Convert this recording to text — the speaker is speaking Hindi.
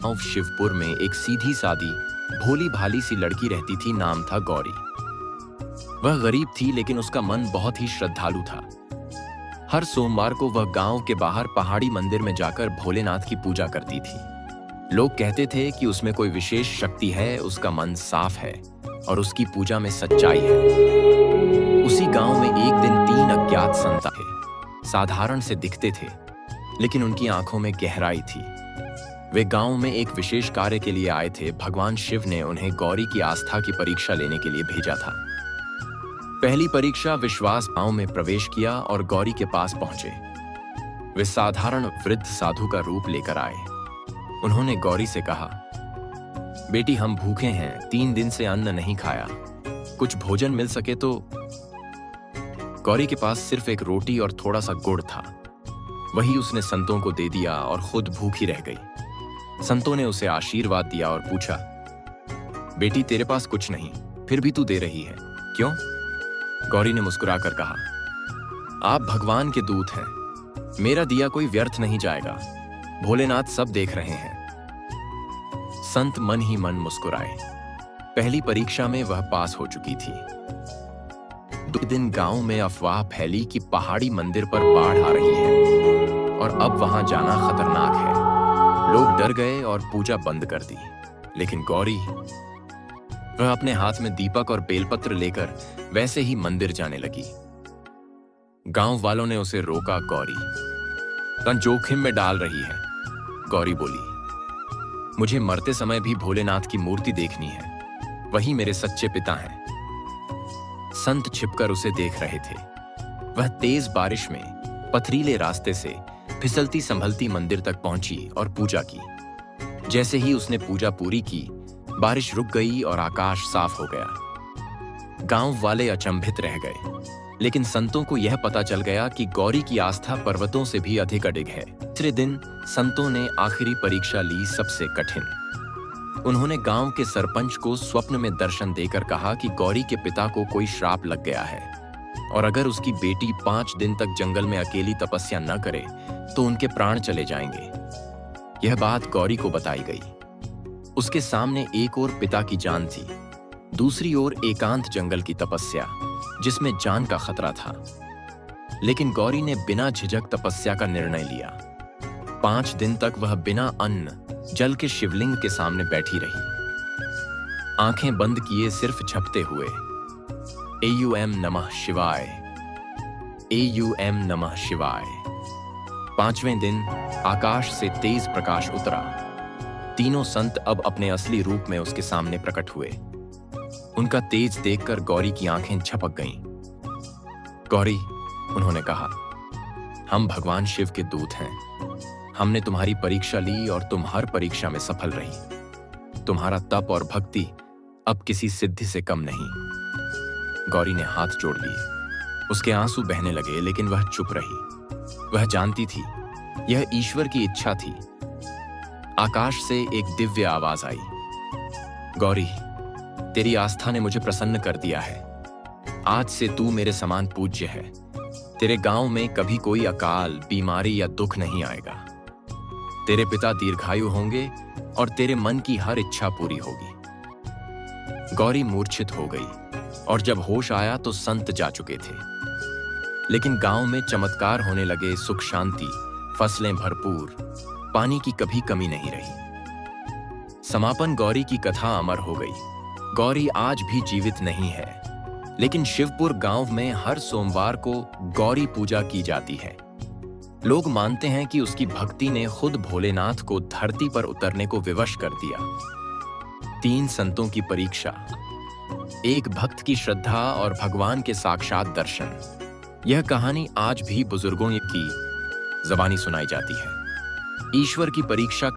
गांव शिवपुर में एक सीधी सादी भोली भाली सी लड़की रहती थी। नाम था गौरी। वह गरीब थी लेकिन उसका मन बहुत ही श्रद्धालु था। हर सोमवार को वह गांव के बाहर पहाड़ी मंदिर में जाकर भोलेनाथ की पूजा करती थी। लोग कहते थे कि उसमें कोई विशेष शक्ति है, उसका मन साफ है और उसकी पूजा में सच्चाई है। उसी गांव में एक दिन 3 अज्ञात संत थे। साधारण से दिखते थे लेकिन उनकी आंखों में गहराई थी। वे गांव में एक विशेष कार्य के लिए आए थे। भगवान शिव ने उन्हें गौरी की आस्था की परीक्षा लेने के लिए भेजा था। पहली परीक्षा विश्वास। गांव में प्रवेश किया और गौरी के पास पहुंचे। वे साधारण वृद्ध साधु का रूप लेकर आए। उन्होंने गौरी से कहा, बेटी हम भूखे हैं, 3 दिन से अन्न नहीं खाया, कुछ भोजन मिल सके तो। गौरी के पास सिर्फ एक रोटी और थोड़ा सा गुड़ था। वही उसने संतों को दे दिया और खुद भूखी रह गई। संतों ने उसे आशीर्वाद दिया और पूछा, बेटी तेरे पास कुछ नहीं, फिर भी तू दे रही है, क्यों? गौरी ने मुस्कुराकर कहा, आप भगवान के दूत हैं, मेरा दिया कोई व्यर्थ नहीं जाएगा, भोलेनाथ सब देख रहे हैं। संत मन ही मन मुस्कुराए। पहली परीक्षा में वह पास हो चुकी थी। 2 दिन गांव में अफवाह फैली कि पहाड़ी मंदिर पर बाढ़ आ रही है और अब वहां जाना खतरनाक है। लोग डर गए और पूजा बंद कर दी। लेकिन गौरी, वह अपने हाथ में दीपक और बेलपत्र लेकर वैसे ही मंदिर जाने लगी। गांव वालों ने उसे रोका। गौरी तन जोखिम में डाल रही है। गौरी बोली, मुझे मरते समय भी भोलेनाथ की मूर्ति देखनी है, वही मेरे सच्चे पिता हैं। संत छिपकर उसे देख रहे थे। वह तेज बारिश में पथरीले रास्ते से फिसलती संभलती मंदिर तक पहुंची और पूजा की। जैसे ही उसने पूजा पूरी की, बारिश रुक गई और आकाश साफ हो गया। गांव वाले अचंभित रह गए, लेकिन संतों को यह पता चल गया कि गौरी की आस्था पर्वतों से भी अधिक अडिग है। तीसरे दिन संतों ने आखिरी परीक्षा ली, सबसे कठिन। उन्होंने गांव के सरपंच को स्वप्न में दर्शन देकर कहा कि गौरी के पिता को कोई श्राप लग गया है और अगर उसकी बेटी 5 दिन तक जंगल में अकेली तपस्या न करे तो उनके प्राण चले जाएंगे। यह बात गौरी को बताई गई। उसके सामने एक ओर पिता की जान थी, दूसरी ओर एकांत जंगल की तपस्या जिसमें जान का खतरा था। लेकिन गौरी ने बिना झिझक तपस्या का निर्णय लिया। 5 दिन तक वह बिना अन्न जल के शिवलिंग के सामने बैठी रही, आंखें बंद किए सिर्फ झपते हुए, एयूएम नमः शिवाय, एयूएम नमः शिवाय। 5वें दिन आकाश से तेज प्रकाश उतरा। तीनों संत अब अपने असली रूप में उसके सामने प्रकट हुए। उनका तेज देखकर गौरी की आंखें झपक गईं। गौरी, उन्होंने कहा, हम भगवान शिव के दूत हैं। हमने तुम्हारी परीक्षा ली और तुम हर परीक्षा में सफल रही। तुम्हारा तप और भक्ति अब किसी सिद्धि से कम नहीं। गौरी ने हाथ जोड़ लिए। उसके आंसू बहने लगे लेकिन वह चुप रही। वह जानती थी यह ईश्वर की इच्छा थी। आकाश से एक दिव्य आवाज आई, गौरी, तेरी आस्था ने मुझे प्रसन्न कर दिया है। आज से तू मेरे समान पूज्य है। तेरे गांव में कभी कोई अकाल, बीमारी या दुख नहीं आएगा। तेरे पिता दीर्घायु होंगे और तेरे मन की हर इच्छा पूरी होगी। गौरी मूर्छित हो गई और जब होश आया तो संत जा चुके थे। लेकिन गांव में चमत्कार होने लगे। सुख शांति, फसलें भरपूर, पानी की कभी कमी नहीं रही। समापन गौरी की कथा अमर हो गई। गौरी आज भी जीवित नहीं है, लेकिन शिवपुर गांव में हर सोमवार को गौरी पूजा की जाती है। लोग मानते हैं कि उसकी भक्ति ने खुद भोलेनाथ को धरती पर उतरने को विवश कर दिया। 3 संतों की परीक्षा, एक भक्त की श्रद्धा और भगवान के साक्षात दर्शन। यह कहानी आज भी बुजुर्गों की ज़बानी सुनाई जाती है। ईश्वर की परीक्षा